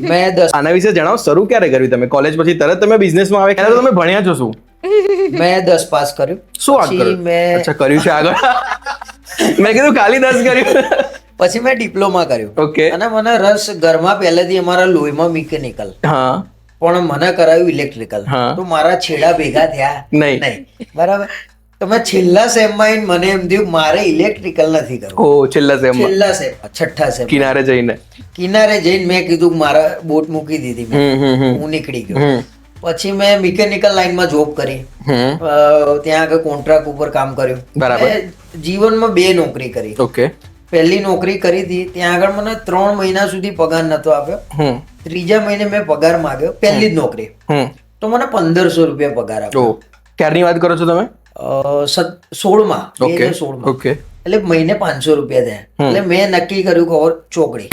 મેં 10 આના વિશે જણાવો, શરૂ ક્યારે કર્યું તમે? કોલેજ પછી તરત તમે બિઝનેસમાં આવે? ત્યારે તો તમે ભણ્યા છો શું? મેં 10 પાસ કર્યું. શું વાત પછી કરો? મેં અચ્છા, કર્યું છે આગળ. મેં કીધું ખાલી 10 કર્યું. પછી મેં ડિપ્લોમા કર્યું. ઓકે. અને મને રસ ઘરમાં પહેલેથી અમારા લોહીમાં મિકેનિકલ, હા. પણ મને કરાયું ઇલેક્ટ્રિકલ. હા. તો મારા છેડા ભેગા થયા નહીં. બરાબર. તો મેં છેલ્લા સેમમાં આવીને મને એમ થયું મારે ઇલેક્ટ્રિકલ નથી કરવું. ઓ, છેલ્લા સેમમાં છેલ્લા સેમ, છઠ્ઠા સેમ કિનારે જઈને. કિનારે જઈને મેં કીધું મારા બોટ મૂકી દીધી મેં. હમ. હું નીકળી ગયો. પછી મેં મિકેનિકલ લાઈનમાં જોબ કરી. ત્યાં આગળ કોન્ટ્રાક્ટ ઉપર કામ કર્યું. બરાબર. મેં જીવનમાં 2 નોકરી કરી. ઓકે. પહેલી નોકરી કરી હતી ત્યાં આગળ મને 3 મહિના સુધી પગાર નતો આપ્યો. ત્રીજા મહિને મેં પગાર માંગ્યો, પહેલી જ નોકરી, તો મને 1500 રૂપિયા પગાર આપ્યો. ઓ, ક્યારની વાત કરો છો તમે? 16માં, 2016માં. ઓકે. એટલે મહિને 500 રૂપિયા થયા. એટલે મેં નક્કી કર્યું કે હવે ચોકડી.